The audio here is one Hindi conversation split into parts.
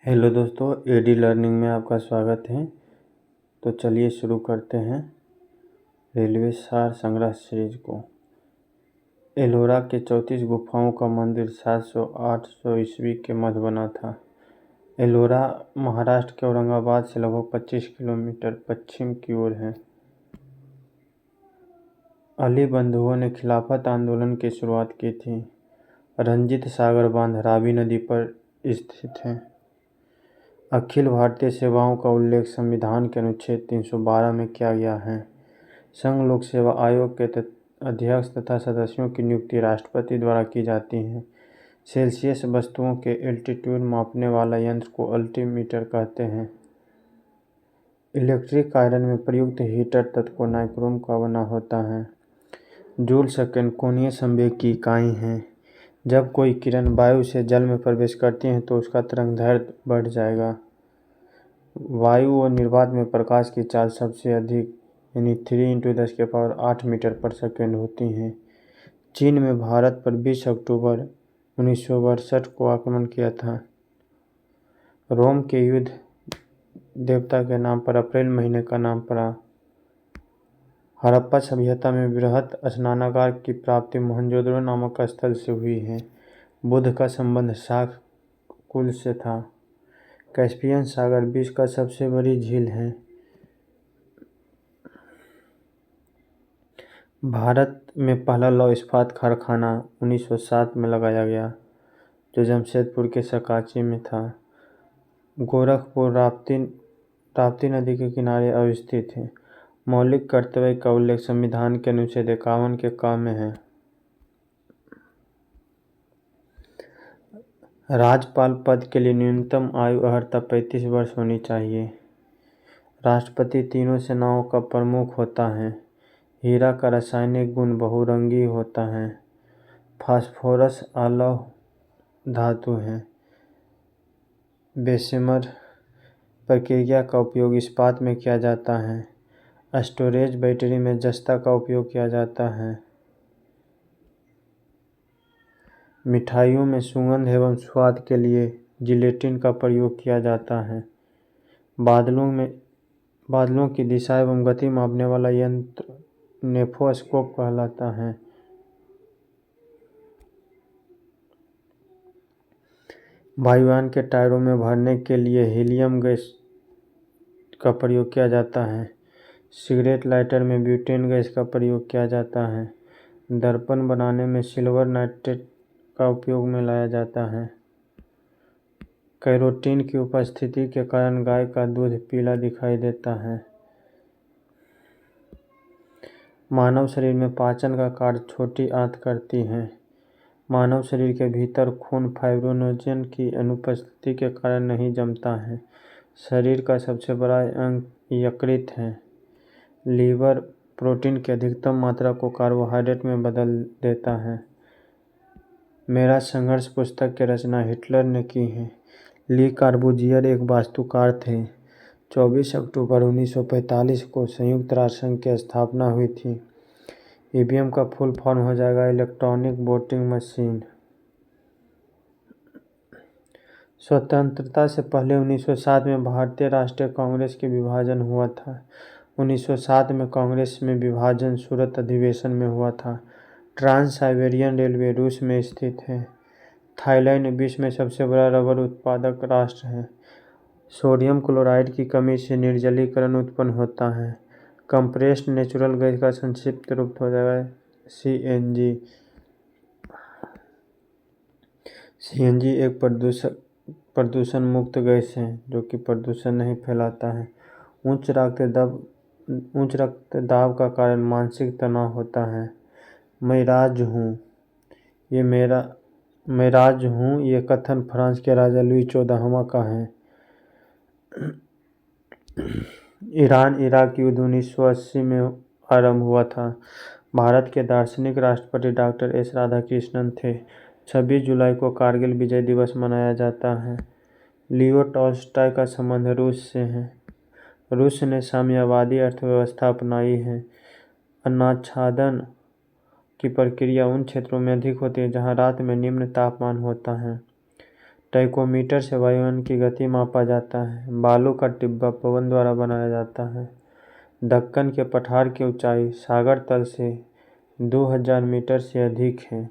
हेलो दोस्तों, एडी लर्निंग में आपका स्वागत है। तो चलिए शुरू करते हैं रेलवे सार संग्रह सीरीज को। एलोरा के 34 गुफाओं का मंदिर 700-800 ईस्वी के मध्य बना था। एलोरा महाराष्ट्र के औरंगाबाद से लगभग 25 किलोमीटर पश्चिम की ओर है। अली बंधुओं ने खिलाफत आंदोलन की शुरुआत की थी। रंजीत सागर बांध रावी नदी पर स्थित है। अखिल भारतीय सेवाओं का उल्लेख संविधान के अनुच्छेद 312 में किया गया है। संघ लोक सेवा आयोग के अध्यक्ष तथा सदस्यों की नियुक्ति राष्ट्रपति द्वारा की जाती है। सेल्सियस वस्तुओं के एल्टीट्यूड मापने वाला यंत्र को अल्टीमीटर कहते हैं। इलेक्ट्रिक आयरन में प्रयुक्त हीटर तत्व को नाइक्रोम का बना होता है। जूल सेकंड कोणीय संवेग की इकाई है। जब कोई किरण वायु से जल में प्रवेश करती है तो उसका तरंगदैर्घ्य बढ़ जाएगा। वायु और निर्वात में प्रकाश की चाल सबसे अधिक यानी 3 × 10⁸ मीटर पर सेकंड होती हैं। चीन में भारत पर 20 अक्टूबर 1962 को आक्रमण किया था। रोम के युद्ध देवता के नाम पर अप्रैल महीने का नाम पड़ा। हड़प्पा सभ्यता में बृहत स्नानागार की प्राप्ति मोहनजोदड़ो नामक स्थल से हुई है। बुद्ध का संबंध शाक कुल से था। कैस्पियन सागर विश्व का सबसे बड़ी झील है। भारत में पहला लौह इस्पात कारखाना 1907 में लगाया गया, जो जमशेदपुर के सकाची में था। गोरखपुर राप्ती नदी के किनारे अवस्थित है। मौलिक कर्तव्य का उल्लेख संविधान के अनुच्छेद 51 के क में है। राज्यपाल पद के लिए न्यूनतम आयु अर्हता 35 वर्ष होनी चाहिए। राष्ट्रपति तीनों सेनाओं का प्रमुख होता है। हीरा का रासायनिक गुण बहुरंगी होता है। फास्फोरस अलौह धातु है। बेशेमर प्रक्रिया का उपयोग इस्पात में किया जाता है। स्टोरेज बैटरी में जस्ता का उपयोग किया जाता है। मिठाइयों में सुगंध एवं स्वाद के लिए जिलेटिन का प्रयोग किया जाता है। बादलों की दिशा एवं गति मापने वाला यंत्र नेफोस्कोप कहलाता है। वायुयान के टायरों में भरने के लिए हीलियम गैस का प्रयोग किया जाता है। सिगरेट लाइटर में ब्यूटेन गैस का प्रयोग किया जाता है। दर्पण बनाने में सिल्वर नाइट्रेट का उपयोग में लाया जाता है। कैरोटीन की उपस्थिति के कारण गाय का दूध पीला दिखाई देता है। मानव शरीर में पाचन का कार्य छोटी आंत करती है। मानव शरीर के भीतर खून फाइब्रिनोजन की अनुपस्थिति के कारण नहीं जमता है। शरीर का सबसे बड़ा अंग यकृत है। लीवर प्रोटीन की अधिकतम मात्रा को कार्बोहाइड्रेट में बदल देता है। मेरा संघर्ष पुस्तक की रचना हिटलर ने की है। ली कार्बूजियर एक वास्तुकार थे। 24 अक्टूबर 1945 को संयुक्त राष्ट्र संघ की स्थापना हुई थी। ईवीएम का फुल फॉर्म हो जाएगा इलेक्ट्रॉनिक वोटिंग मशीन। स्वतंत्रता से पहले 1907 में भारतीय राष्ट्रीय कांग्रेस के विभाजन हुआ था। 1907 में कांग्रेस में विभाजन सूरत अधिवेशन में हुआ था। ट्रांस साइबेरियन रेलवे रूस में स्थित है। थाईलैंड विश्व में सबसे बड़ा रबर उत्पादक राष्ट्र है। सोडियम क्लोराइड की कमी से निर्जलीकरण उत्पन्न होता है। कंप्रेस्ड नेचुरल गैस का संक्षिप्त रूप हो जाएगा सीएनजी। सीएनजी एक प्रदूषण मुक्त गैस है जो कि प्रदूषण नहीं फैलाता है। उच्च रक्तदाब का कारण मानसिक तनाव होता है। मैं राज हूँ ये कथन फ्रांस के राजा लुई 14वां का है। ईरान इराक युद्ध 1980 में आरंभ हुआ था। भारत के दार्शनिक राष्ट्रपति डॉक्टर एस राधाकृष्णन थे। 26 जुलाई को कारगिल विजय दिवस मनाया जाता है। लियो टॉल्स्टॉय का संबंध रूस से है। रूस ने साम्यवादी अर्थव्यवस्था अपनाई है। अनाच्छादन की प्रक्रिया उन क्षेत्रों में अधिक होती है जहां रात में निम्न तापमान होता है। टैकोमीटर से वायुयान की गति मापा जाता है। बालू का टिब्बा पवन द्वारा बनाया जाता है। दक्कन के पठार की ऊंचाई सागर तल से 2000 मीटर से अधिक है।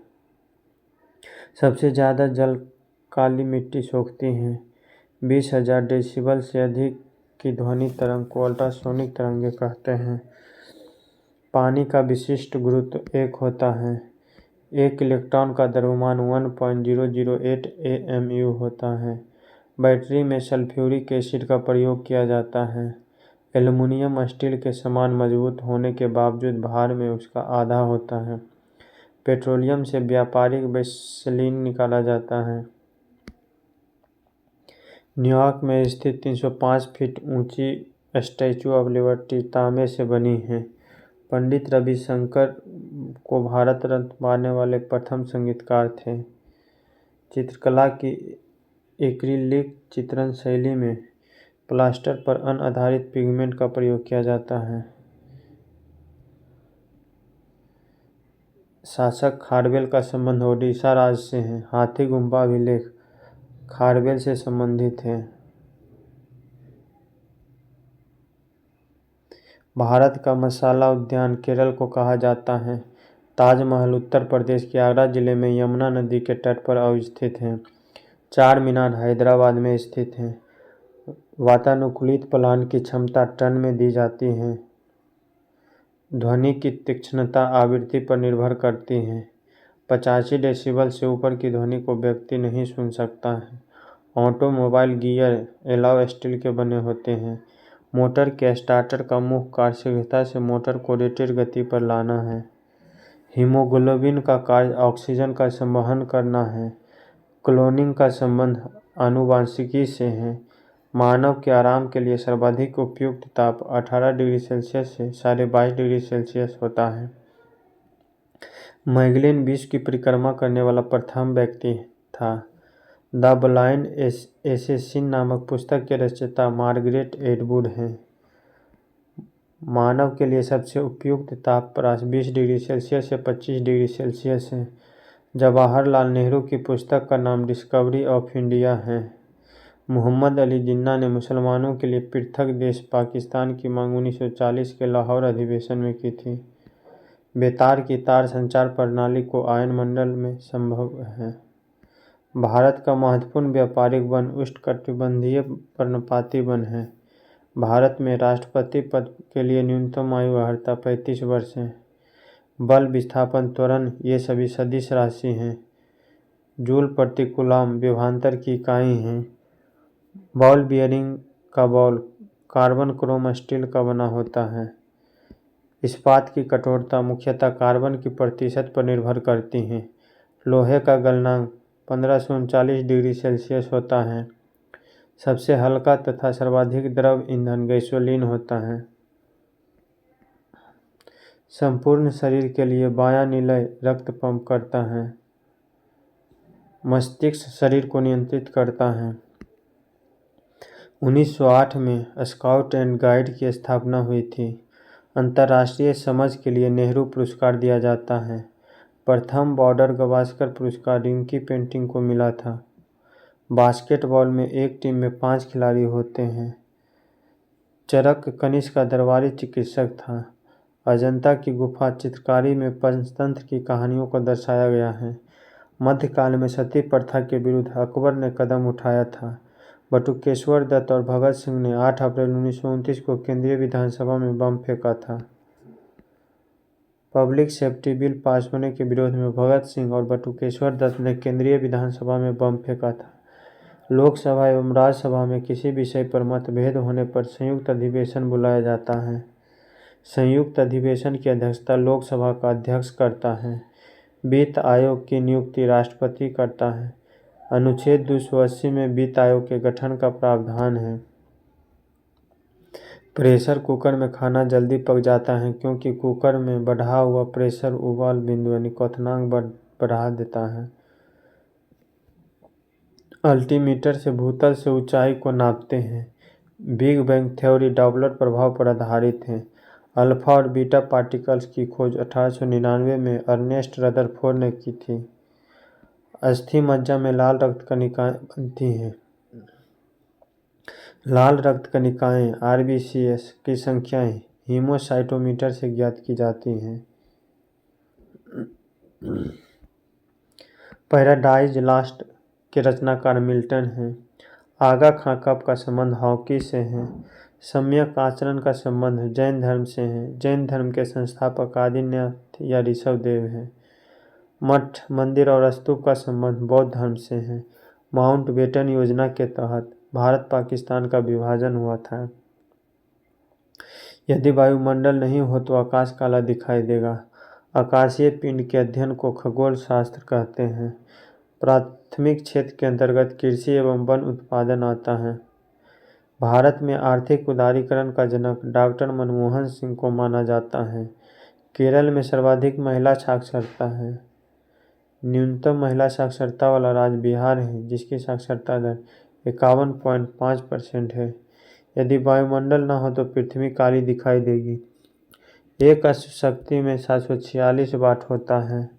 सबसे ज़्यादा जल काली मिट्टी सोखती है। 20,000 डेसिबल से अधिक की ध्वनि तरंग को अल्ट्रासोनिक तरंगें कहते हैं। पानी का विशिष्ट गुरुत्व 1 होता है। एक इलेक्ट्रॉन का द्रव्यमान 1.008 AMU होता है। बैटरी में सल्फ्यूरिक एसिड का प्रयोग किया जाता है। एल्युमिनियम स्टील के समान मजबूत होने के बावजूद भार में उसका आधा होता है। पेट्रोलियम से व्यापारिक गैसोलीन निकाला जाता है। न्यूयॉर्क में स्थित 305 फीट ऊंची स्टैच्यू ऑफ लिबर्टी तांबे से बनी है। पंडित रविशंकर को भारत रत्न पाने वाले प्रथम संगीतकार थे। चित्रकला की एक्रिलिक चित्रण शैली में प्लास्टर पर अनाधारित पिगमेंट का प्रयोग किया जाता है। शासक खारवेल का संबंध ओडिशा राज्य से है। हाथी गुम्फा अभिलेख खारवेल से संबंधित है। भारत का मसाला उद्यान केरल को कहा जाता है। ताजमहल उत्तर प्रदेश के आगरा जिले में यमुना नदी के तट पर अवस्थित है। चार मीनार हैदराबाद में स्थित है। वातानुकूलित प्लांट की क्षमता टन में दी जाती है। ध्वनि की तीक्ष्णता आवृत्ति पर निर्भर करती है। 85 डेसिबल से ऊपर की ध्वनि को व्यक्ति नहीं सुन सकता है। ऑटोमोबाइल गियर एलॉय स्टील के बने होते हैं। मोटर के स्टार्टर का मुख्य कार्य शीघ्रता से मोटर को रेटेड गति पर लाना है। हीमोग्लोबिन का कार्य ऑक्सीजन का संवहन करना है। क्लोनिंग का संबंध आनुवांशिकी से है। मानव के आराम के लिए सर्वाधिक उपयुक्त ताप 18 डिग्री सेल्सियस से 22.5 डिग्री सेल्सियस होता है। मैगेलन विश्व की परिक्रमा करने वाला प्रथम व्यक्ति था। द ब्लाइंड एसेसिन नामक पुस्तक के रचयिता मार्गरेट एटवुड हैं। मानव के लिए सबसे उपयुक्त तापक्रम 20 डिग्री सेल्सियस से 25 डिग्री सेल्सियस है। जवाहरलाल नेहरू की पुस्तक का नाम डिस्कवरी ऑफ इंडिया है। मोहम्मद अली जिन्ना ने मुसलमानों के लिए पृथक देश पाकिस्तान की मांग 1940 के लाहौर अधिवेशन में की थी। बेतार की तार संचार प्रणाली को आयन मंडल में संभव है। भारत का महत्वपूर्ण व्यापारिक वन उष्णकटिबंधीय पर्णपाती वन है। भारत में राष्ट्रपति पद के लिए न्यूनतम आयु अर्हता 35 वर्ष है। बल विस्थापन त्वरण ये सभी सदिश राशि हैं। जूल प्रति कूलम विभवांतर की इकाई हैं। बॉल बियरिंग का बॉल कार्बन क्रोम स्टील का बना होता है। इस्पात की कठोरता मुख्यतः कार्बन की प्रतिशत पर निर्भर करती है। लोहे का गलनांक 1539 डिग्री सेल्सियस होता है। सबसे हल्का तथा सर्वाधिक द्रव ईंधन गैसोलीन होता है। संपूर्ण शरीर के लिए बायां निलय रक्त पंप करता है। मस्तिष्क शरीर को नियंत्रित करता है। 1908 में स्काउट एंड गाइड की स्थापना हुई थी। अंतर्राष्ट्रीय समझ के लिए नेहरू पुरस्कार दिया जाता है। प्रथम बॉर्डर गवास्कर पुरस्कार रिंकी पेंटिंग को मिला था। बास्केटबॉल में एक टीम में 5 खिलाड़ी होते हैं। चरक कनिष्क का दरबारी चिकित्सक था। अजंता की गुफा चित्रकारी में पंचतंत्र की कहानियों को दर्शाया गया है। मध्यकाल में सती प्रथा के विरुद्ध अकबर ने कदम उठाया था। बटुकेश्वर दत्त और भगत सिंह ने 8 अप्रैल 1929 को केंद्रीय विधानसभा में बम फेंका था। पब्लिक सेफ्टी बिल पास होने के विरोध में भगत सिंह और बटुकेश्वर दत्त ने केंद्रीय विधानसभा में बम फेंका था। लोकसभा एवं राज्यसभा में किसी विषय पर मतभेद होने पर संयुक्त अधिवेशन बुलाया जाता है। संयुक्त अधिवेशन की अध्यक्षता लोकसभा का अध्यक्ष करता है। वित्त आयोग की नियुक्ति राष्ट्रपति करता है। अनुच्छेद 280 में वित्त आयोग के गठन का प्रावधान है। प्रेशर कुकर में खाना जल्दी पक जाता है क्योंकि कुकर में बढ़ा हुआ प्रेशर उबाल बिंदु यानी क्वथनांक बढ़ा देता है। अल्टीमीटर से भूतल से ऊंचाई को नापते हैं। बिग बैंग थ्योरी डॉपलर प्रभाव पर आधारित है। अल्फा और बीटा पार्टिकल्स की खोज 1899 में अर्नेस्ट रदरफोर्ड ने की थी। अस्थि मज्जा में लाल रक्त कणिकाएं बनती हैं। लाल रक्त कणिकाएं आरबीसीएस की संख्याएं हीमोसाइटोमीटर से ज्ञात की जाती हैं। पैराडाइज लास्ट के रचनाकार मिल्टन हैं। आगा खां कब का संबंध हॉकी से है। सम्यक आचरण का संबंध जैन धर्म से है। जैन धर्म के संस्थापक आदिनाथ या ऋषभदेव हैं। मठ मंदिर और स्तूप का संबंध बौद्ध धर्म से है। माउंटबेटन योजना के तहत भारत पाकिस्तान का विभाजन हुआ था। यदि वायुमंडल नहीं हो तो आकाश काला दिखाई देगा। आकाशीय पिंड के अध्ययन को खगोल शास्त्र कहते हैं। प्राथमिक क्षेत्र के अंतर्गत कृषि एवं वन उत्पादन आता है। भारत में आर्थिक उदारीकरण का जनक डॉक्टर मनमोहन सिंह को माना जाता है। केरल में सर्वाधिक महिला साक्षरता है। न्यूनतम महिला साक्षरता वाला राज्य बिहार है, जिसकी साक्षरता दर 51.5% है। यदि वायुमंडल न हो तो पृथ्वी काली दिखाई देगी। एक अश्व शक्ति में 746 वाट होता है।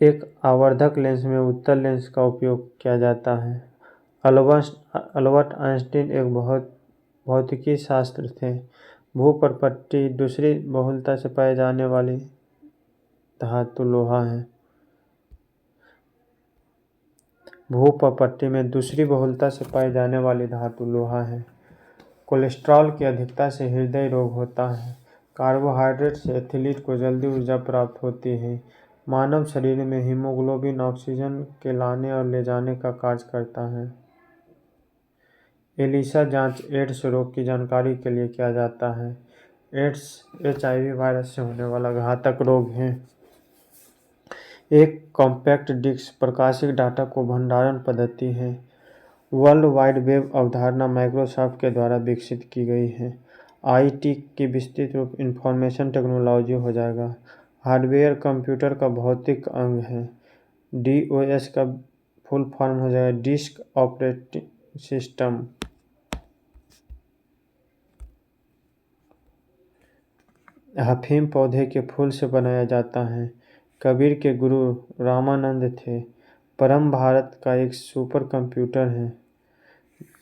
एक आवर्धक लेंस में उत्तल लेंस का उपयोग किया जाता है। अल्बर्ट आइंस्टीन एक भौतिकी शास्त्र थे। भूपर्पट्टी दूसरी बहुलता से पाए जाने वाली धातु लोहा है। भूपर्पट्टी में दूसरी बहुलता से पाई जाने वाली धातु लोहा है। कोलेस्ट्रॉल की अधिकता से हृदय रोग होता है। कार्बोहाइड्रेट से एथलीट को जल्दी ऊर्जा प्राप्त होती है। मानव शरीर में हीमोग्लोबिन ऑक्सीजन के लाने और ले जाने का कार्य करता है। एलिसा जांच एड्स रोग की जानकारी के लिए किया जाता है। एड्स HIV वायरस से होने वाला घातक रोग है। एक कॉम्पैक्ट डिस्क प्रकाशिक डाटा को भंडारण पद्धति है। वर्ल्ड वाइड वेब अवधारणा माइक्रोसॉफ्ट के द्वारा विकसित की गई है। IT की विस्तृत रूप इंफॉर्मेशन टेक्नोलॉजी हो जाएगा। हार्डवेयर कंप्यूटर का भौतिक अंग है। DOS का फुल फॉर्म हो जाएगा डिस्क ऑपरेटिंग सिस्टम। अफीम पौधे के फूल से बनाया जाता है। कबीर के गुरु रामानंद थे। परम भारत का एक सुपर कंप्यूटर है।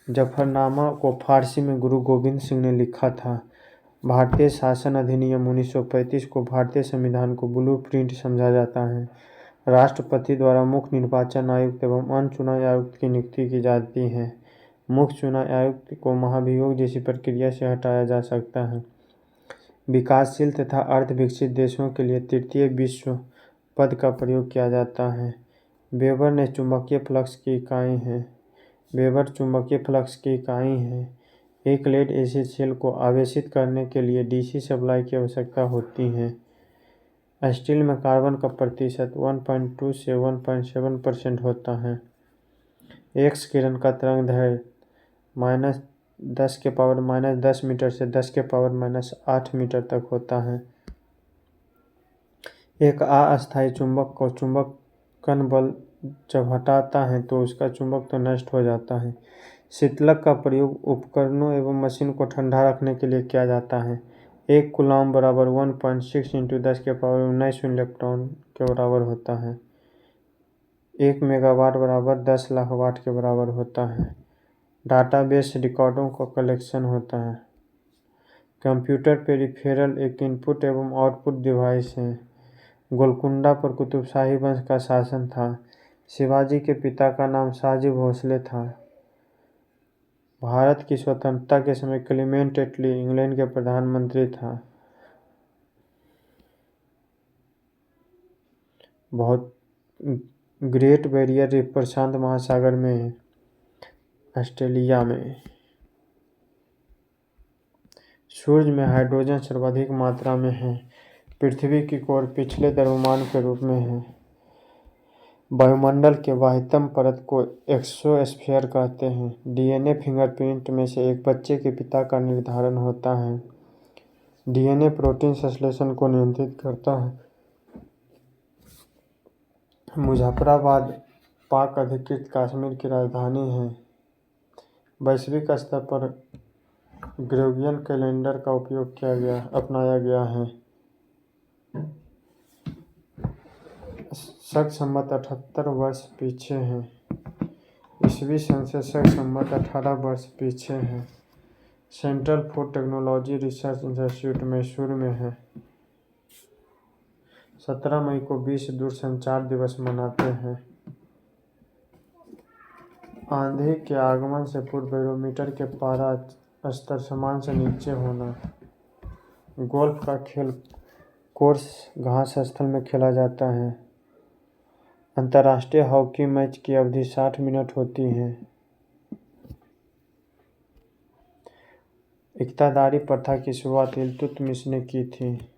जफरनामा को फारसी में गुरु गोविंद सिंह ने लिखा था। भारतीय शासन अधिनियम 1935 को भारतीय संविधान को ब्लूप्रिंट समझा जाता है। राष्ट्रपति द्वारा मुख्य निर्वाचन आयुक्त एवं अन्य चुनाव आयुक्त की नियुक्ति की जाती है। मुख्य चुनाव आयुक्त को महाभियोग जैसी प्रक्रिया से हटाया जा सकता है। विकासशील तथा अर्ध विकसित देशों के लिए तृतीय विश्व पद का प्रयोग किया जाता है। वेबर ने चुंबकीय फ्लक्स की इकाई है। वेबर चुंबकीय फ्लक्स की इकाई है। एक लेड एसिड सेल को आवेशित करने के लिए DC सप्लाई की आवश्यकता होती है। स्टील में कार्बन का प्रतिशत 1.2 से 1.7% होता है। एक्स किरण का तरंग दैर्घ्य -10⁻⁻10 मीटर से 10⁻⁻8 मीटर तक होता है। एक अस्थायी चुंबक को चुंबकन बल जब हटाता है तो उसका चुंबकत्व नष्ट हो जाता है। शीतलक का प्रयोग उपकरणों एवं मशीन को ठंडा रखने के लिए किया जाता है। 1 कूलॉम बराबर 1.6 × 10⁻⁹ इलेक्ट्रॉन के बराबर होता है। 1 मेगावाट बराबर 10 लाख वाट के बराबर होता है। डाटाबेस रिकॉर्डों का कलेक्शन होता है। कंप्यूटर पेरिफेरल एक इनपुट एवं आउटपुट डिवाइस है। गोलकुंडा पर कुतुबशाही वंश का शासन था। शिवाजी के पिता का नाम शाहजी भोसले था। भारत की स्वतंत्रता के समय क्लेमेंट एटली इंग्लैंड के प्रधानमंत्री था। बहुत ग्रेट बैरियर रीफ प्रशांत महासागर में है, ऑस्ट्रेलिया में। सूर्य में हाइड्रोजन सर्वाधिक मात्रा में है। पृथ्वी की कोर पिछले द्रव्यमान के रूप में है। वायुमंडल के बाह्यतम परत को एक्सोस्फीयर कहते हैं। DNA फिंगरप्रिंट में से एक बच्चे के पिता का निर्धारण होता है। DNA प्रोटीन संश्लेषण को नियंत्रित करता है। मुजफ्फराबाद पाक अधिकृत कश्मीर की राजधानी है। वैश्विक स्तर पर ग्रेगोरियन कैलेंडर का उपयोग अपनाया गया है। शक संवत 78 वर्ष पीछे है। ईस्वी सन से शक संवत 18 वर्ष पीछे है। Central food technology research institute Mysore में है। 17 मई को विश्व दूरसंचार दिवस मनाते हैं। आंधी के आगमन से पूर्व बैरोमीटर के पारा स्तर समान से नीचे होना। गोल्फ का खेल कोर्स घास स्थल में खेला जाता है। अंतर्राष्ट्रीय हॉकी मैच की अवधि 60 मिनट होती है। इक्तादारी प्रथा की शुरुआत इल्तुतमिश ने की थी।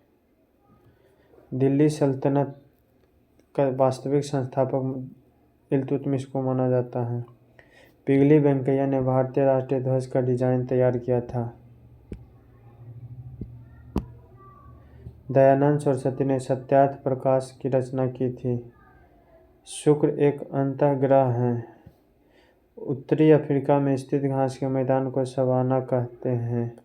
दिल्ली सल्तनत का वास्तविक संस्थापक इल्तुतमिश को माना जाता है। पिघली वेंकैया ने भारतीय राष्ट्रीय ध्वज का डिजाइन तैयार किया था। दयानंद सरस्वती ने सत्यार्थ प्रकाश की रचना की थी। शुक्र एक अंतःग्रह है। उत्तरी अफ्रीका में स्थित घास के मैदान को सवाना कहते हैं,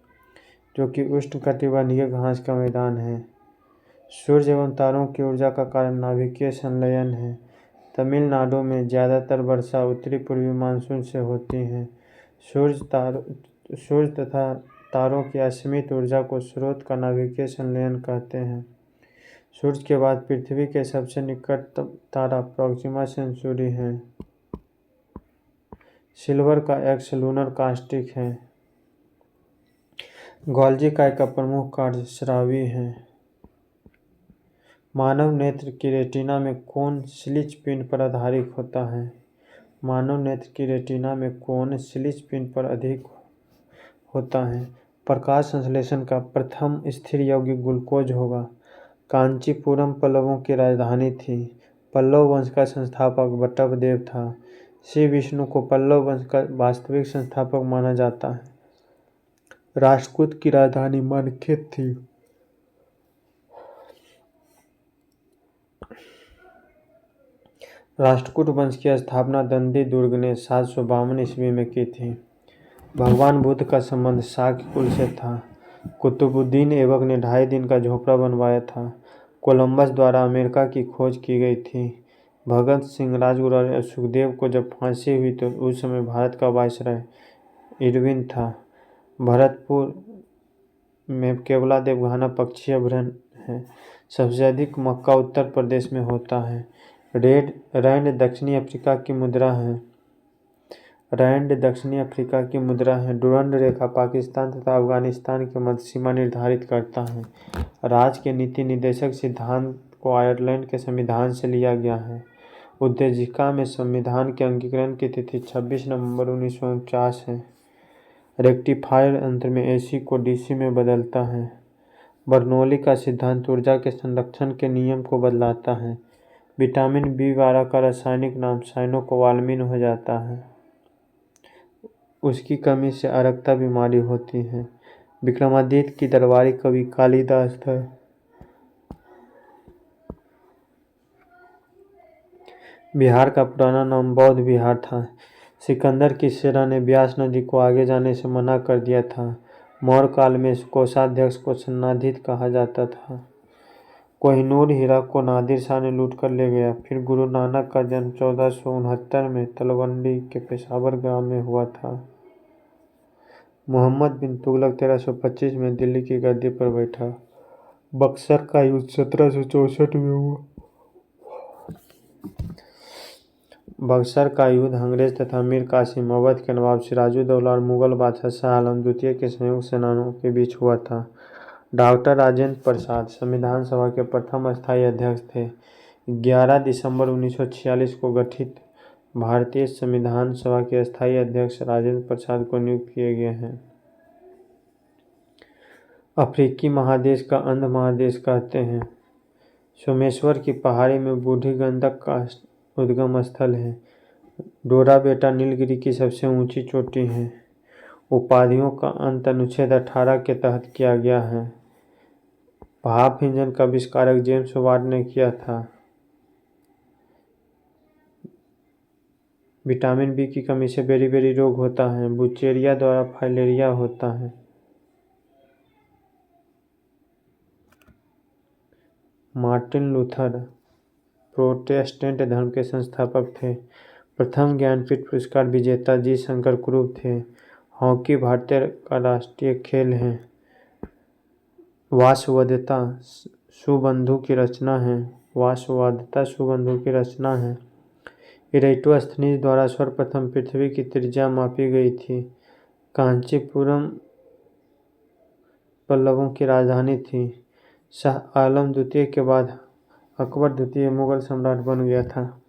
जो कि उष्णकटिबंधीय घास का मैदान है। सूर्य एवं तारों की ऊर्जा का कारण नाभिकीय संलयन है। तमिलनाडु में ज़्यादातर वर्षा उत्तरी पूर्वी मानसून से होती है। सूर्य तथा तारों की असीमित ऊर्जा को स्रोत का नाभिकीय संलयन कहते हैं। सूर्य के बाद पृथ्वी के सबसे निकट तारा प्रोक्सिमा सेंचुरी है। सिल्वर का एक्स लूनर कास्टिक है। गोल्जी काय का प्रमुख कार्य स्रावी है। मानव नेत्र की रेटिना में कोन स्लिच पिंड पर आधारित होता है। मानव नेत्र की रेटिना में कोन स्लिच पिंड पर अधिक होता है। प्रकाश संश्लेषण का प्रथम स्थिर यौगिक ग्लूकोज होगा। कांचीपुरम पल्लवों की राजधानी थी। पल्लव वंश का संस्थापक बट्टवदेव था। श्री विष्णु को पल्लव वंश का वास्तविक संस्थापक माना जाता है। राष्ट्रकूट की राजधानी मानखेत थी। राष्ट्रकूट वंश की स्थापना दंडी दुर्ग ने 752 ईस्वी में की थी। भगवान बुद्ध का संबंध शाक्य कुल से था। कुतुबुद्दीन ऐबक ने 2.5 दिन का झोपड़ा बनवाया था। कोलंबस द्वारा अमेरिका की खोज की गई थी। भगत सिंह, राजगुरु और सुखदेव को जब फांसी हुई तो उस समय भारत का वायसराय इरविन था। भरतपुर में केवलादेव घाना पक्षी अभयारण्य है। सबसे अधिक मक्का उत्तर प्रदेश में होता है। रैंड दक्षिणी अफ्रीका की मुद्रा है। डुरंड रेखा पाकिस्तान तथा अफगानिस्तान की मध्य सीमा निर्धारित करता है। राज्य के नीति निर्देशक सिद्धांत को आयरलैंड के संविधान से लिया गया है। उद्देशिका में संविधान के अंगीकरण की तिथि 26 नवंबर 1949 है। रेक्टिफायर यंत्र में एसी को डीसी में बदलता है। बर्नौली का सिद्धांत ऊर्जा के संरक्षण के नियम को बदलाता है। विटामिन B12 का रासायनिक नाम साइनोकोबालामिन हो जाता है। उसकी कमी से अरक्ता बीमारी होती है। विक्रमादित्य की दरबारी कवि कालिदास था। बिहार का पुराना नाम बौद्ध बिहार था। सिकंदर की सेना ने ब्यास नदी को आगे जाने से मना कर दिया था। मौर्य काल में इस कोषाध्यक्ष को सन्नाधित कहा जाता था। कोहिनूर हीरा को नादिर शाह ने लूट कर ले गया। फिर गुरु नानक का जन्म 1469 में तलवंडी के पेशावर गांव में हुआ था। मोहम्मद बिन तुगलक 1325 में दिल्ली की गद्दी पर बैठा। बक्सर का युद्ध 1764 में हुआ। बक्सर का युद्ध अंग्रेज तथा मीर कासिम, अवध के नवाब सिराजुद्दौला और मुगल बादशाह शाह आलम द्वितीय के संयुक्त सेनाओं के बीच हुआ था। डॉक्टर राजेंद्र प्रसाद संविधान सभा के प्रथम स्थायी अध्यक्ष थे। 11 दिसंबर 1946 को गठित भारतीय संविधान सभा के स्थायी अध्यक्ष राजेंद्र प्रसाद को नियुक्त किए गए हैं। अफ्रीकी महादेश का अंध महादेश कहते हैं। सोमेश्वर की पहाड़ी में बूढ़ी गंडक का उद्गम स्थल है। डोराबेटा नीलगिरी की सबसे ऊंची चोटी है। उपाधियों का अंत अनुच्छेद 18 के तहत किया गया है। भाप इंजन का आविष्कारक जेम्स वाट ने किया था। विटामिन B की कमी से बेरी रोग होता है। बुचेरिया द्वारा फाइलेरिया होता है। मार्टिन लूथर प्रोटेस्टेंट धर्म के संस्थापक थे। प्रथम ज्ञानपीठ पुरस्कार विजेता जी शंकर कुरूप थे। हॉकी भारतीय का राष्ट्रीय खेल है। वासवदत्ता सुबंधु की रचना है। वासवदत्ता सुबंधु की रचना है। इरेटोस्थनीज द्वारा सर्वप्रथम पृथ्वी की त्रिज्या मापी गई थी। कांचीपुरम पल्लवों की राजधानी थी। शाह आलम द्वितीय के बाद अकबर द्वितीय मुगल सम्राट बन गया था।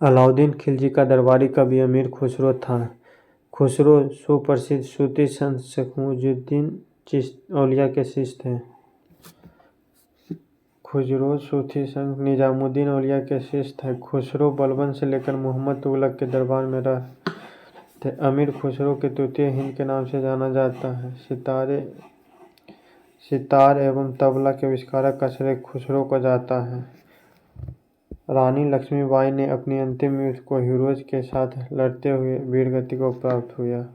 अलाउद्दीन खिलजी का दरबारी कवि अमीर खुसरो था। खुसरो सुप्रसिद्ध सूफी संत सखमुजुद्दीन औलिया के शिष्य थे। खुसरो सूफी संत निजामुद्दीन औलिया के शिष्य थे। खुसरो बलबन से लेकर मोहम्मद तुगलक के दरबार में रह थे। अमीर खुसरो के तृतीय हिंद के नाम से जाना जाता है। सितार एवं तबला के आविष्कारक का श्रेय खुसरो को जाता है। रानी लक्ष्मीबाई ने अपनी अंतिम युद्ध को हीरोज के साथ लड़ते हुए वीरगति को प्राप्त हुआ।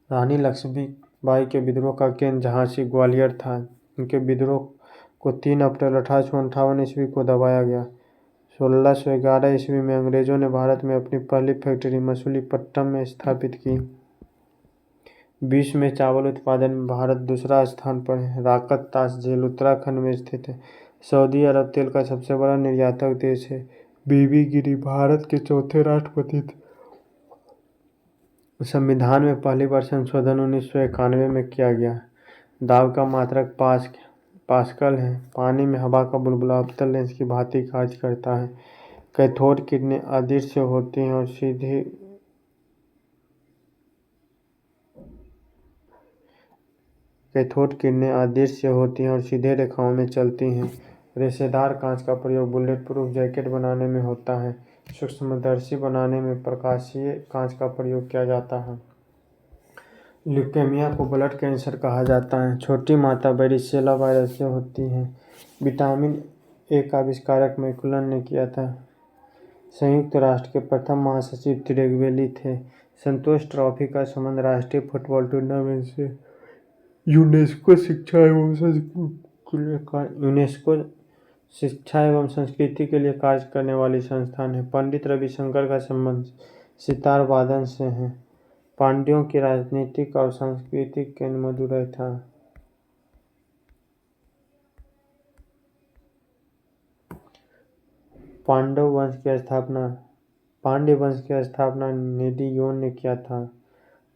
रानी लक्ष्मीबाई के विद्रोह का केंद्र झांसी ग्वालियर था। उनके विद्रोह को 3 अप्रैल 1858 ईस्वी को दबाया गया। 1611 ईस्वी में अंग्रेजों ने भारत में अपनी पहली फैक्ट्री मछलीपट्टनम में स्थापित की। विश्व में चावल उत्पादन में भारत दूसरा स्थान पर है। राकत तास झील उत्तराखंड में स्थित है। सऊदी अरब तेल का सबसे बड़ा निर्यातक देश है। बीबी गिरी भारत के चौथे राष्ट्रपति थे। संविधान में पहली बार संशोधन 1991 में किया गया। दाब का मात्रक पास्कल है। पानी में हवा का बुलबुला अवतल लेंस की भांति कार्य करता है। कैथोड किरणें अदृश्य होती हैं और सीधे रेखाओं में चलती हैं। रेशेदार कांच का प्रयोग बुलेट प्रूफ जैकेट बनाने में होता है। सूक्ष्मदर्शी बनाने में प्रकाशीय कांच का प्रयोग किया जाता है। ल्यूकेमिया को ब्लड कैंसर कहा जाता है। छोटी माता वेरिसेला वायरस से होती है। विटामिन ए का आविष्कारक मैकुलन ने किया था। संयुक्त राष्ट्र के प्रथम महासचिव त्रिगवेली थे। संतोष ट्रॉफी का संबंध राष्ट्रीय फुटबॉल टूर्नामेंट से यूनेस्को शिक्षा एवं संस्कृति के लिए कार्य करने वाली संस्थान है। पंडित रविशंकर का संबंध सितार वादन से है। पांड्यों की राजनीतिक और सांस्कृतिक केंद्र मदुरै था। पांड्य वंश की स्थापना नेडियोन ने किया था।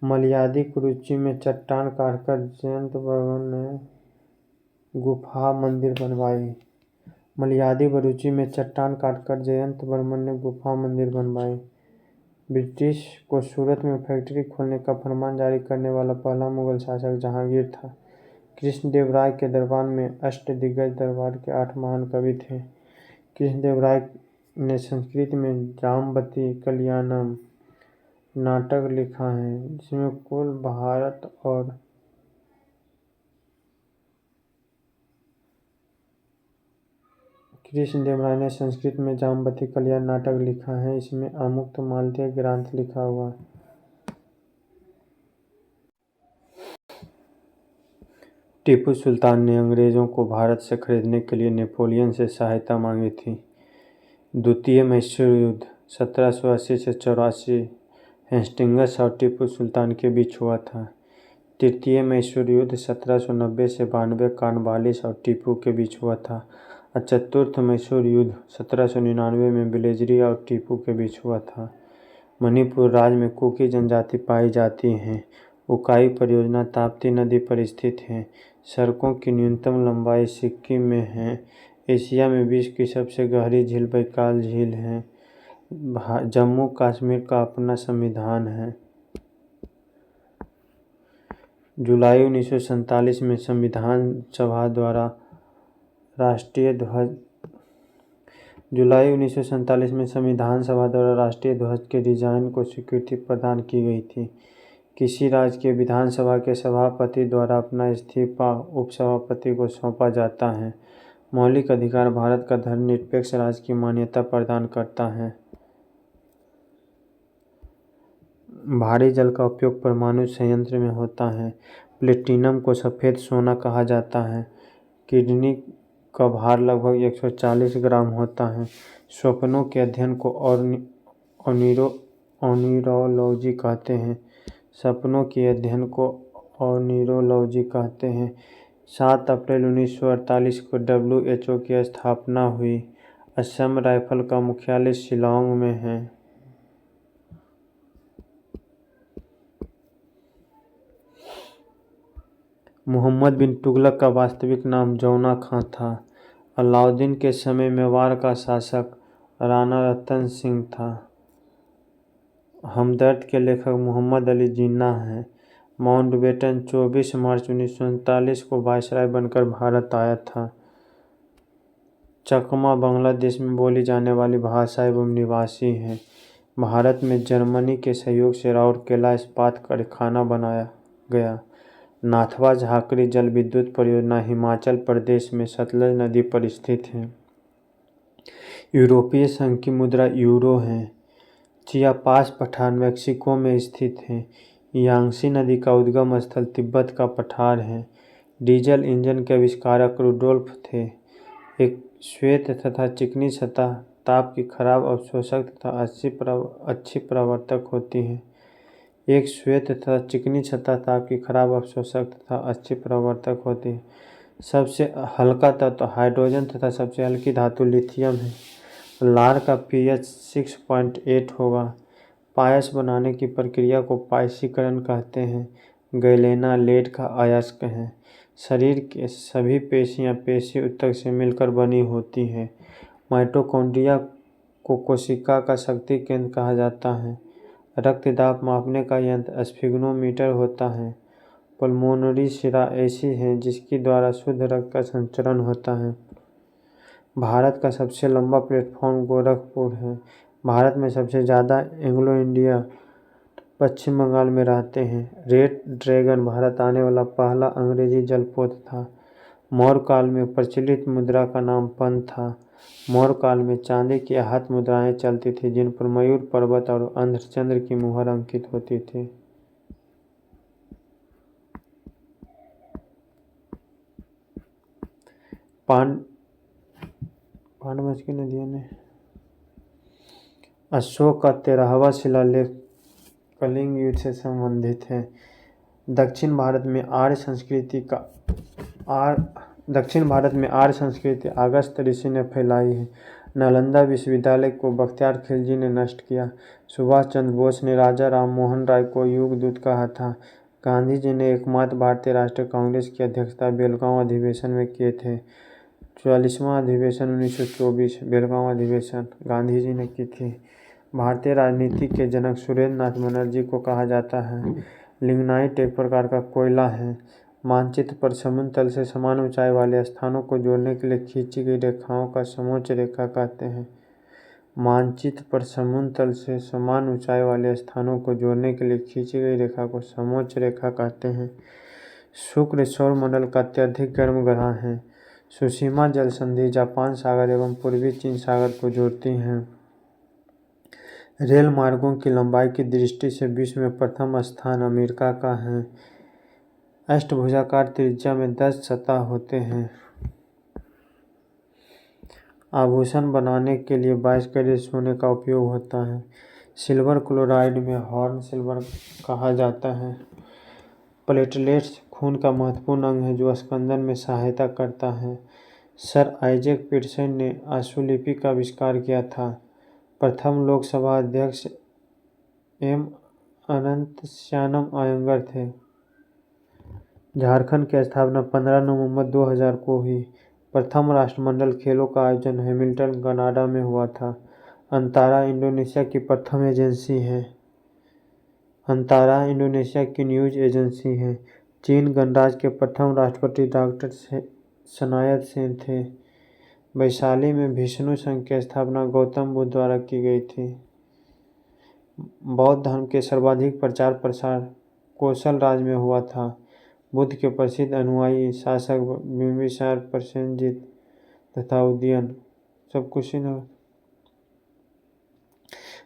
मलयादी कुरुचि में चट्टान काटकर जयंत वर्मन ने गुफा मंदिर बनवाई। ब्रिटिश को सूरत में फैक्ट्री खोलने का फरमान जारी करने वाला पहला मुगल शासक जहांगीर था। कृष्णदेवराय के दरबार में अष्टदिग्गज दरबार के 8 महान कवि थे। कृष्णदेवराय ने संस्कृत में जाम्बती कल्याणम नाटक लिखा है, जिसमें कुल भारत और कृष्णदेवराय ने संस्कृत में जाम्बती कल्याण नाटक लिखा है। इसमें अमुक्त मालतीय ग्रंथ लिखा हुआ। टीपू सुल्तान ने अंग्रेजों को भारत से खरीदने के लिए नेपोलियन से सहायता मांगी थी। द्वितीय मैसूर युद्ध 1780 से 84 हेस्टिंग्स और टीपू सुल्तान के बीच हुआ था। तृतीय मैसूर युद्ध 1790 से 92 कॉर्नवालिस और टीपू के बीच हुआ था। और चतुर्थ मैसूर युद्ध 1799 में बेल्वेजी और टीपू के बीच हुआ था। मणिपुर राज्य में कुकी जनजाति पाई जाती है। उकाई परियोजना ताप्ती नदी पर स्थित है। सड़कों की न्यूनतम लंबाई सिक्किम में है। एशिया में विश्व की सबसे गहरी झील बैकाल झील है। जम्मू कश्मीर का अपना संविधान है। जुलाई 1947 में संविधान सभा द्वारा राष्ट्रीय ध्वज के डिजाइन को स्वीकृति प्रदान की गई थी। किसी राज्य के विधानसभा के सभापति द्वारा अपना इस्तीफा उपसभापति को सौंपा जाता है। मौलिक अधिकार भारत का धर्मनिरपेक्ष राज्य की मान्यता प्रदान करता है। भारी जल का उपयोग परमाणु संयंत्र में होता है। प्लेटिनम को सफ़ेद सोना कहा जाता है। किडनी का भार लगभग 140 ग्राम होता है। स्वप्नों के अध्ययन को ओनिरोलॉजी कहते हैं। सपनों के अध्ययन को ओनिरोलॉजी कहते हैं। 7 अप्रैल 1948 को WHO की स्थापना हुई। असम राइफल का मुख्यालय शिलांग में है। मोहम्मद बिन तुगलक का वास्तविक नाम जौना खां था। अलाउद्दीन के समय मेवाड़ का शासक राणा रतन सिंह था। हमदर्द के लेखक मोहम्मद अली जिन्ना हैं। माउंटबेटन 24 मार्च 1939 को वायसराय बनकर भारत आया था। चकमा बांग्लादेश में बोली जाने वाली भाषा एवं निवासी हैं। भारत में जर्मनी के सहयोग से राउरकेला इस्पात कारखाना बनाया गया। नाथवा झाकरी जल विद्युत परियोजना हिमाचल प्रदेश में सतलज नदी पर स्थित है। यूरोपीय संघ की मुद्रा यूरो है। चियापास पठार मेक्सिको में स्थित है। यांगसी नदी का उद्गम स्थल तिब्बत का पठार है। डीजल इंजन के आविष्कारक रुडोल्फ थे। एक श्वेत तथा चिकनी सतह ताप की खराब अवशोषक तथा अच्छी परावर्तक होती है। एक श्वेत तथा चिकनी सतह ताप की खराब अवशोषक तथा अच्छी परावर्तक होती है। सबसे हल्का तत्व हाइड्रोजन तथा सबसे हल्की धातु लिथियम है। लार का pH 6.8 होगा। पायस बनाने की प्रक्रिया को पायसीकरण कहते हैं। गैलेना लेड का अयस्क है। शरीर के सभी पेशियां पेशी ऊतक से मिलकर बनी होती हैं। माइटोकॉन्ड्रिया को कोशिका का शक्ति केंद्र कहा जाता है। रक्त दाब मापने का यंत्र स्फिग्नोमीटर होता है। पल्मोनरी शिरा ऐसी है जिसके द्वारा शुद्ध रक्त का संचरण होता है। भारत का सबसे लंबा प्लेटफॉर्म गोरखपुर है। भारत में सबसे ज़्यादा एंग्लो इंडिया पश्चिम बंगाल में रहते हैं। रेड ड्रैगन भारत आने वाला पहला अंग्रेजी जलपोत था। मौर्य काल में प्रचलित मुद्रा का नाम पन था। मौर्य काल में चांदी की हाथ मुद्राएं चलती थी जिन पर मयूर पर्वत और अर्धचंद्र की मुहर अंकित होती थी। पांडवंश की नदियों ने अशोक का 13वां शिलालेख कलिंग युद्ध से संबंधित है। दक्षिण भारत में आर्य संस्कृति अगस्त ऋषि ने फैलाई है। नालंदा विश्वविद्यालय को बख्तियार खिलजी ने नष्ट किया। सुभाष चंद्र बोस ने राजा राम मोहन राय को युगदूत कहा था। गांधी जी ने एकमात्र भारतीय राष्ट्रीय कांग्रेस की अध्यक्षता बेलगांव अधिवेशन में किए थे। 44वां अधिवेशन 1924 बेलगांव अधिवेशन गांधी जी ने की थी। भारतीय राजनीति के जनक सुरेंद्र नाथ बनर्जी को कहा जाता है। लिग्नाइट एक प्रकार का कोयला है। मानचित्र पर समुद्र तल से समान ऊंचाई वाले स्थानों को जोड़ने के लिए खींची गई रेखाओं का समोच्च रेखा कहते हैं। मानचित्र पर समुद्र तल से समान ऊंचाई वाले स्थानों को जोड़ने के लिए खींची गई रेखा को समोच्च रेखा कहते हैं। शुक्र सौरमंडल का अत्यधिक गर्म ग्रह है। सुशीमा जल संधि जापान सागर एवं पूर्वी चीन सागर को जोड़ती है। रेल मार्गों की लंबाई की दृष्टि से विश्व में प्रथम स्थान अमेरिका का है। अष्टभुजाकार त्रिज्या में 10 सतह होते हैं। आभूषण बनाने के लिए 22 कैरेट सोने का उपयोग होता है। सिल्वर क्लोराइड में हॉर्न सिल्वर कहा जाता है। प्लेटलेट्स खून का महत्वपूर्ण अंग है जो स्पंदन में सहायता करता है। सर आइजैक पीटरसन ने आशुलिपि का आविष्कार किया था। प्रथम लोकसभा अध्यक्ष एम अनंतशयनम अयंगर थे। झारखंड की स्थापना 15 नवंबर 2000 को हुई। प्रथम राष्ट्रमंडल खेलों का आयोजन हैमिल्टन कनाडा में हुआ था। अंतारा इंडोनेशिया की प्रथम एजेंसी है। अंतारा इंडोनेशिया की न्यूज एजेंसी है। चीन गणराज्य के प्रथम राष्ट्रपति डॉक्टर सनायत सेन थे। वैशाली में विष्णु संघ की स्थापना गौतम बुद्ध द्वारा की गई थी। बौद्ध धर्म के सर्वाधिक प्रचार प्रसार कौशल राज्य में हुआ था। बुद्ध के प्रसिद्ध अनुयायी शासक बिंबिसार प्रसेनजीत तथा उदयन सब कुशीनगर।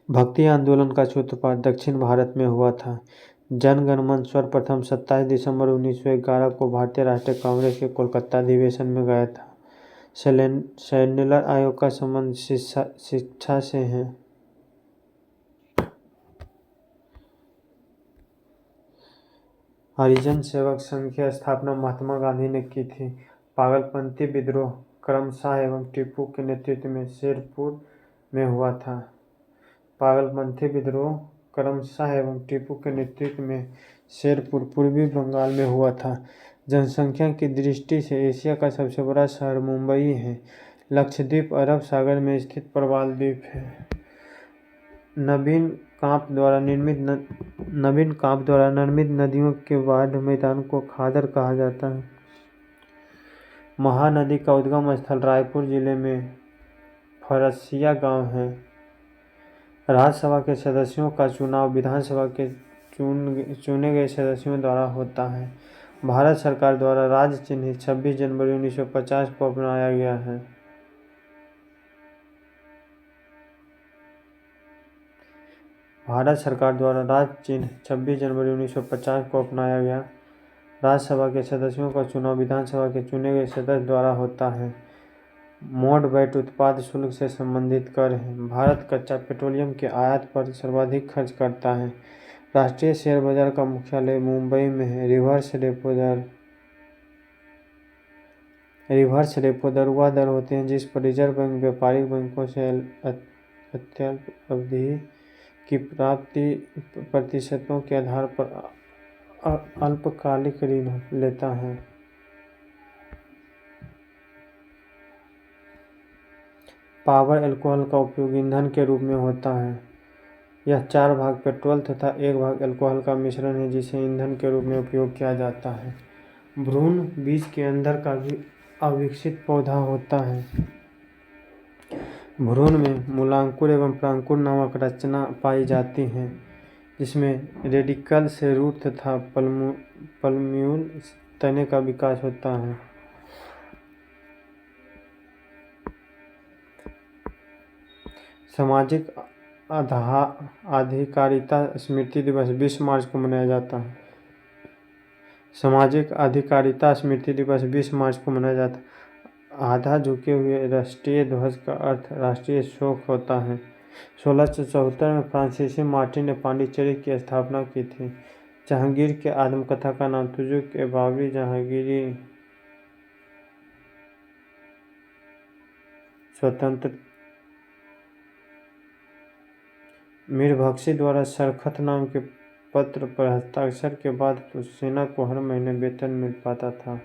भक्ति आंदोलन का सूत्रपात दक्षिण भारत में हुआ था। जन गण मन सर्वप्रथम 27 दिसंबर 1911 को भारतीय राष्ट्रीय कांग्रेस के कोलकाता अधिवेशन में गया था। सेल्युलर आयोग का संबंध शिक्षा से है। हरिजन सेवक संघ की स्थापना महात्मा गांधी ने की थी। पागलपंथी विद्रोह करमशाह एवं टीपू के नेतृत्व में शेरपुर में हुआ था। पागलपंथी विद्रोह करमशाह एवं टीपू के नेतृत्व में शेरपुर पूर्वी बंगाल में हुआ था। जनसंख्या की दृष्टि से एशिया का सबसे बड़ा शहर मुंबई है। लक्षद्वीप अरब सागर में स्थित प्रवाल द्वीप है। नवीन कांप द्वारा निर्मित नदियों के बाढ़ मैदान को खादर कहा जाता है। महानदी का उद्गम स्थल रायपुर जिले में फरसिया गांव है। राज्यसभा के सदस्यों का चुनाव विधानसभा के चुने गए सदस्यों द्वारा होता है। भारत सरकार द्वारा राज्य चिन्ह 26 जनवरी 1950 को अपनाया गया है। भारत सरकार द्वारा राज्य चिन्ह 26 जनवरी 1950 को अपनाया गया। राज्यसभा के सदस्यों का चुनाव विधानसभा के चुने गए सदस्य द्वारा होता है। मोड वैट उत्पाद शुल्क से संबंधित कर है। भारत कच्चा पेट्रोलियम के आयात पर सर्वाधिक खर्च करता है। राष्ट्रीय शेयर बाजार का मुख्यालय मुंबई में है। रिवर्स रेपो दर वह दर होती है जिस पर रिजर्व बैंक व्यापारिक बैंकों से अत्यल्प अवधि की प्राप्ति प्रतिशतों के आधार पर अल्पकालिक ऋण लेता है। पावर अल्कोहल का उपयोग ईंधन के रूप में होता है। यह 4 भाग पेट्रोल तथा 1 भाग अल्कोहल का मिश्रण है जिसे ईंधन के रूप में उपयोग किया जाता है। भ्रूण बीज के अंदर का भी अविकसित पौधा होता है। भ्रूण में मूलांकुर एवं प्रांकुर नामक रचना पाई जाती है जिसमें रेडिकल से रूट तथा पल्म्यूल तने का विकास होता है। सामाजिक अधिकारिता स्मृति दिवस 20 मार्च को मनाया जाता है। सामाजिक अधिकारिता स्मृति दिवस 20 मार्च को मनाया जाता है। आधा झुके हुए राष्ट्रीय ध्वज का अर्थ राष्ट्रीय शोक होता है। 1674 में फ्रांसीसी मार्टिन ने पांडिचेरी की स्थापना की थी। जहांगीर के आत्मकथा का नाम तुजुक के बाबरी जहांगीरी स्वतंत्र मीर बख्शी द्वारा सरखत नाम के पत्र पर हस्ताक्षर के बाद तो सेना को हर महीने वेतन मिल पाता था।